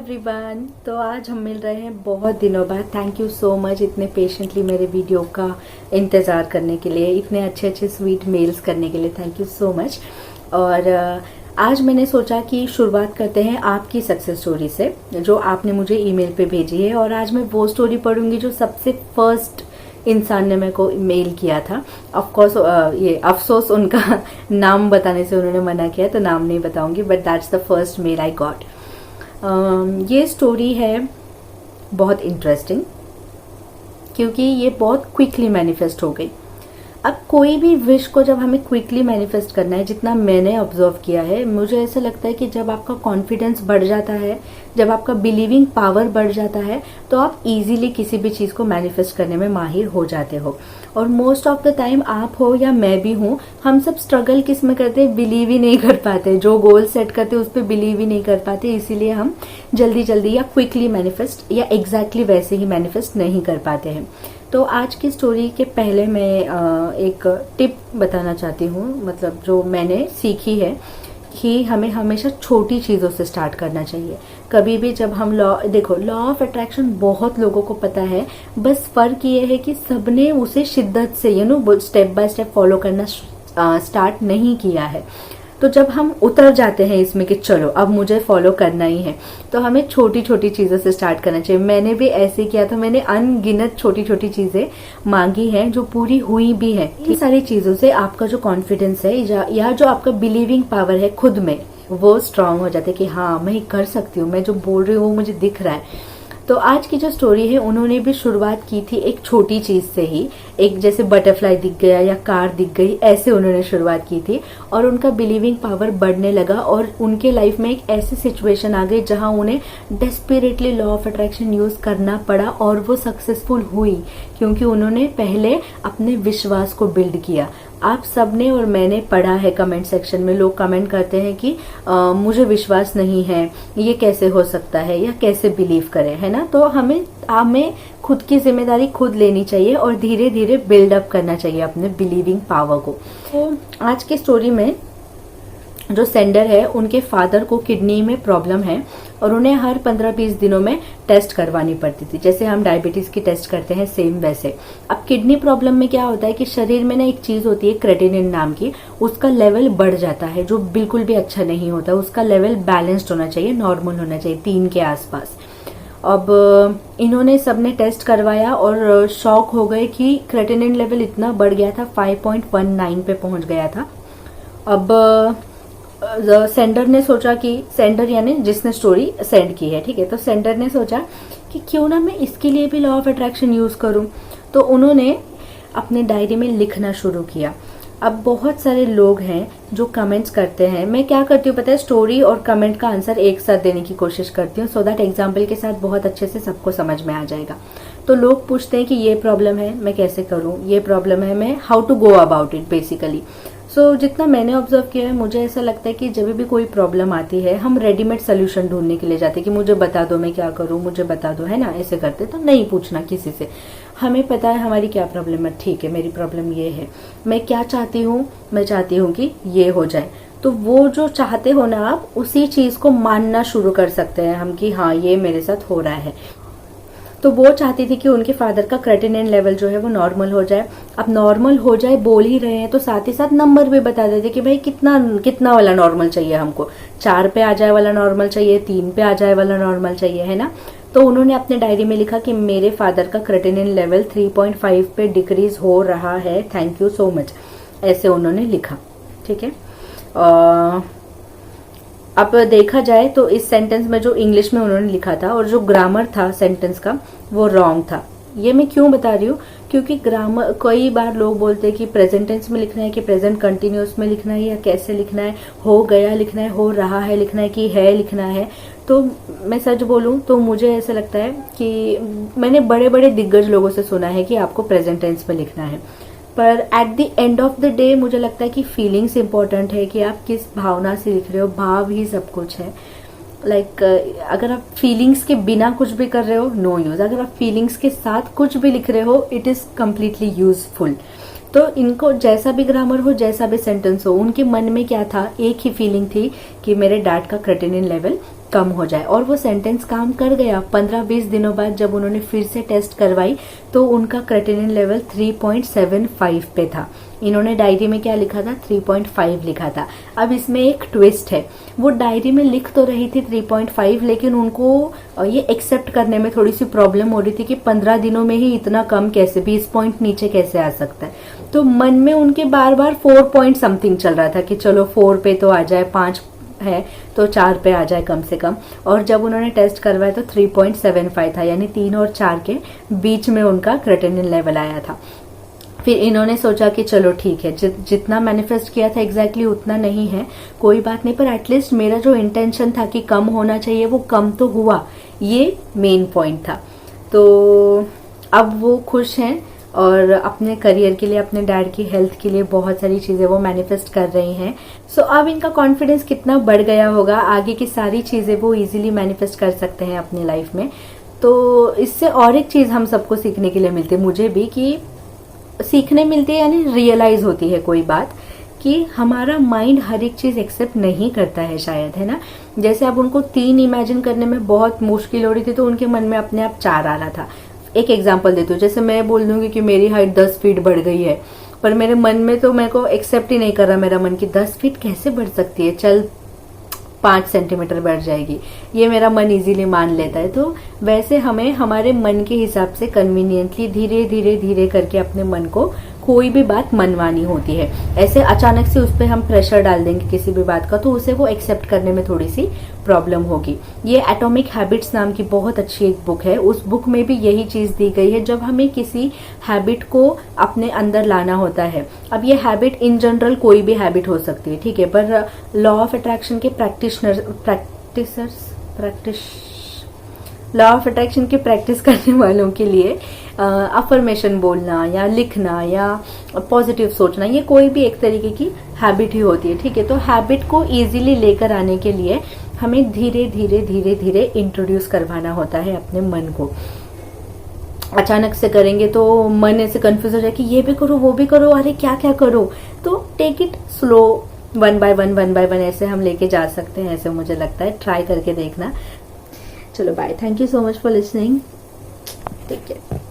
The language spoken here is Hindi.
एवरीवन। तो आज हम मिल रहे हैं बहुत दिनों बाद। थैंक यू सो मच इतने पेशेंटली मेरे वीडियो का इंतज़ार करने के लिए, इतने अच्छे अच्छे स्वीट मेल्स करने के लिए। Thank you so much. और आज मैंने सोचा कि शुरुआत करते हैं आपकी सक्सेस स्टोरी से, जो आपने मुझे ईमेल पे भेजी है। और आज मैं वो स्टोरी पढ़ूंगी जो सबसे फर्स्ट इंसान ने मेरे को मेल किया था। ऑफ कोर्स ये अफसोस उनका नाम बताने से उन्होंने मना किया, तो नाम नहीं बताऊंगी, but that's the first mail I got. ये स्टोरी है बहुत इंटरेस्टिंग क्योंकि ये बहुत क्विकली मैनिफेस्ट हो गई। अब कोई भी विश को जब हमें क्विकली मैनिफेस्ट करना है, जितना मैंने ऑब्जर्व किया है, मुझे ऐसा लगता है कि जब आपका कॉन्फिडेंस बढ़ जाता है, जब आपका बिलीविंग पावर बढ़ जाता है, तो आप इजीली किसी भी चीज़ को मैनिफेस्ट करने में माहिर हो जाते हो। और मोस्ट ऑफ द टाइम आप हो या मैं भी हूँ, हम सब स्ट्रगल किस में करते हैं, बिलीव ही नहीं कर पाते। जो गोल सेट करते उस पर बिलीव ही नहीं कर पाते, इसीलिए हम जल्दी जल्दी या क्विकली मैनिफेस्ट या एग्जैक्टली वैसे ही मैनिफेस्ट नहीं कर पाते हैं। तो आज की स्टोरी के पहले मैं एक टिप बताना चाहती हूँ, मतलब जो मैंने सीखी है कि हमें हमेशा छोटी चीज़ों से स्टार्ट करना चाहिए। कभी भी जब हम लॉ ऑफ अट्रैक्शन बहुत लोगों को पता है, बस फर्क ये है कि सबने उसे शिद्दत से स्टेप बाय स्टेप फॉलो करना स्टार्ट नहीं किया है। तो जब हम उतर जाते हैं इसमें कि चलो अब मुझे फॉलो करना ही है, तो हमें छोटी छोटी चीज़ों से स्टार्ट करना चाहिए। मैंने भी ऐसे किया था, मैंने अनगिनत छोटी छोटी चीज़ें मांगी हैं जो पूरी हुई भी है। इन सारी चीज़ों से आपका जो कॉन्फिडेंस है या जो आपका बिलीविंग पावर है खुद में, वो स्ट्रांग हो जाता है कि हाँ मैं कर सकती हूँ, मैं जो बोल रही हूँ वो मुझे दिख रहा है। तो आज की जो स्टोरी है, उन्होंने भी शुरुआत की थी एक छोटी चीज से ही, एक जैसे बटरफ्लाई दिख गया या कार दिख गई, ऐसे उन्होंने शुरुआत की थी। और उनका बिलीविंग पावर बढ़ने लगा और उनके लाइफ में एक ऐसी सिचुएशन आ गई जहां उन्हें desperately law of attraction use करना पड़ा, और वो सक्सेसफुल हुई क्योंकि उन्होंने पहले अपने विश्वास को बिल्ड किया। आप सबने और मैंने पढ़ा है कमेंट सेक्शन में, लोग कमेंट करते हैं कि मुझे विश्वास नहीं है, ये कैसे हो सकता है, या कैसे बिलीव करें, है ना। तो हमें खुद की जिम्मेदारी खुद लेनी चाहिए और धीरे धीरे बिल्डअप करना चाहिए अपने बिलीविंग पावर को। तो आज की स्टोरी में जो सेंडर है, उनके फादर को किडनी में प्रॉब्लम है और उन्हें हर 15-20 दिनों में टेस्ट करवानी पड़ती थी। जैसे हम डायबिटीज की टेस्ट करते हैं, सेम वैसे। अब किडनी प्रॉब्लम में क्या होता है कि शरीर में ना एक चीज होती है क्रेटिनिन नाम की, उसका लेवल बढ़ जाता है, जो बिल्कुल भी अच्छा नहीं होता। उसका लेवल बैलेंस्ड होना चाहिए, नॉर्मल होना चाहिए 3 के आसपास। अब इन्होंने सबने टेस्ट करवाया और शॉक हो गए कि क्रेटिनिन लेवल इतना बढ़ गया था, 5.19 पे पहुंच गया था। अब सेंडर ने सोचा कि, सेंडर यानी जिसने स्टोरी सेंड की है, ठीक है, तो सेंडर ने सोचा कि क्यों ना मैं इसके लिए भी लॉ ऑफ अट्रैक्शन यूज करूं। तो उन्होंने अपने डायरी में लिखना शुरू किया। अब बहुत सारे लोग हैं जो कमेंट्स करते हैं। मैं क्या करती हूँ पता है, स्टोरी और कमेंट का आंसर एक साथ देने की कोशिश करती हूँ, सो दैट एग्जाम्पल के साथ बहुत अच्छे से सबको समझ में आ जाएगा। तो लोग पूछते हैं कि ये प्रॉब्लम है, मैं कैसे करूँ, ये प्रॉब्लम है, मैं how to go about it basically. So जितना मैंने ऑब्जर्व किया है, मुझे ऐसा लगता है कि जब भी कोई प्रॉब्लम आती है, हम रेडीमेड सोल्यूशन ढूंढने के लिए जाते हैं कि मुझे बता दो मैं क्या करूं, मुझे बता दो, है ना, ऐसे करते। तो नहीं पूछना किसी से, हमें पता है हमारी क्या प्रॉब्लम है, ठीक है मेरी प्रॉब्लम ये है, मैं क्या चाहती हूँ, मैं चाहती हूँ कि ये हो जाए। तो वो जो चाहते हो ना आप, उसी चीज को मानना शुरू कर सकते हैं हम कि हाँ ये मेरे साथ हो रहा है। तो वो चाहती थी कि उनके फादर का क्रेटिनिन लेवल जो है वो नॉर्मल हो जाए। अब नॉर्मल हो जाए बोल ही रहे हैं, तो साथ ही साथ नंबर भी बता देते कि भाई कितना वाला नॉर्मल चाहिए हमको, 4 पे आ जाए वाला नॉर्मल चाहिए, 3 पे आ जाए वाला नॉर्मल चाहिए, है ना। तो उन्होंने अपने डायरी में लिखा कि मेरे फादर का क्रेटिनिन लेवल 3.5 पे डिक्रीज हो रहा है, थैंक यू सो मच, ऐसे उन्होंने लिखा, ठीक है। अब देखा जाए तो इस सेंटेंस में जो इंग्लिश में उन्होंने लिखा था और जो ग्रामर था सेंटेंस का, वो रॉन्ग था। ये मैं क्यों बता रही हूँ, क्योंकि ग्रामर, कई बार लोग बोलते हैं कि प्रेजेंट टेंस में लिखना है कि प्रेजेंट कंटिन्यूअस में लिखना है, या कैसे लिखना है, हो गया लिखना है, हो रहा है लिखना है, कि है लिखना है। तो मैं सच बोलूं तो मुझे ऐसा लगता है कि मैंने बड़े बड़े दिग्गज लोगों से सुना है कि आपको प्रेजेंट टेंस में लिखना है, पर at the end of the day मुझे लगता है कि फीलिंग्स इंपॉर्टेंट है, कि आप किस भावना से लिख रहे हो, भाव ही सब कुछ है। अगर आप फीलिंग्स के बिना कुछ भी कर रहे हो, नो यूज। अगर आप फीलिंग्स के साथ कुछ भी लिख रहे हो, इट इज कम्प्लीटली यूजफुल। तो इनको जैसा भी ग्रामर हो, जैसा भी सेंटेंस हो, उनके मन में क्या था, एक ही फीलिंग थी कि मेरे डैड का क्रेटिनिन लेवल कम हो जाए। और वो सेंटेंस काम कर गया। 15-20 दिनों बाद जब उन्होंने फिर से टेस्ट करवाई तो उनका क्रेटिनिन लेवल 3.75 पे था। इन्होंने डायरी में क्या लिखा था? 3.5 लिखा था। अब इसमें एक ट्विस्ट है, वो डायरी में लिख तो रही थी 3.5, लेकिन उनको ये एक्सेप्ट करने में थोड़ी सी प्रॉब्लम हो रही थी कि 15 दिनों में ही इतना कम कैसे, 20 पॉइंट नीचे कैसे आ सकता है। तो मन में उनके बार बार 4 पॉइंट समथिंग चल रहा था कि चलो 4 पे तो आ जाए, 5 है तो 4 पे आ जाए कम से कम। और जब उन्होंने टेस्ट करवाया तो 3.75 था, यानी 3 और 4 के बीच में उनका क्रेटिनिन लेवल आया था। फिर इन्होंने सोचा कि चलो ठीक है, जितना मैनिफेस्ट किया था एग्जैक्टली उतना नहीं है, कोई बात नहीं, पर एटलीस्ट मेरा जो इंटेंशन था कि कम होना चाहिए वो कम तो हुआ, ये मेन पॉइंट था। तो अब वो खुश हैं और अपने करियर के लिए, अपने डैड की हेल्थ के लिए बहुत सारी चीजें वो मैनिफेस्ट कर रही हैं। सो अब इनका कॉन्फिडेंस कितना बढ़ गया होगा, आगे की सारी चीजें वो इजीली मैनिफेस्ट कर सकते हैं अपनी लाइफ में। तो इससे और एक चीज हम सबको सीखने के लिए मिलती है, मुझे भी, कि सीखने मिलती है यानी रियलाइज होती है कोई बात कि हमारा माइंड हर एक चीज एक्सेप्ट नहीं करता है शायद, है ना। जैसे अब उनको 3 इमेजिन करने में बहुत मुश्किल हो रही थी तो उनके मन में अपने आप 4 आ रहा था। एक एग्जांपल देती हूँ, जैसे मैं बोल दूंगी कि मेरी हाइट 10 फीट बढ़ गई है, पर मेरे मन में तो मेरे को एक्सेप्ट ही नहीं कर रहा मेरा मन की 10 फीट कैसे बढ़ सकती है, चल 5 सेंटीमीटर बढ़ जाएगी, ये मेरा मन इजीली मान लेता है। तो वैसे हमें हमारे मन के हिसाब से कन्वीनियंटली धीरे धीरे धीरे करके अपने मन को कोई भी बात मनवानी होती है। ऐसे अचानक से उस पर हम प्रेशर डाल देंगे किसी भी बात का तो उसे वो एक्सेप्ट करने में थोड़ी सी प्रॉब्लम होगी। ये एटॉमिक हैबिट्स नाम की बहुत अच्छी एक बुक है, उस बुक में भी यही चीज दी गई है। जब हमें किसी हैबिट को अपने अंदर लाना होता है, अब ये हैबिट इन जनरल कोई भी हैबिट हो सकती है, ठीक है, पर लॉ ऑफ अट्रैक्शन के लॉ ऑफ अट्रैक्शन की प्रैक्टिस करने वालों के लिए अफर्मेशन बोलना या लिखना या पॉजिटिव सोचना, ये कोई भी एक तरीके की हैबिट ही होती है, ठीक है। तो हैबिट को इजीली लेकर आने के लिए हमें धीरे धीरे धीरे धीरे इंट्रोड्यूस करवाना होता है अपने मन को। अचानक से करेंगे तो मन ऐसे कंफ्यूज हो जाए कि ये भी करो वो भी करो, अरे क्या क्या करो। तो टेक इट स्लो, 1 by 1 ऐसे हम लेके जा सकते हैं, ऐसे मुझे लगता है। ट्राई करके देखना। चलो bye, thank you so much for listening, take care.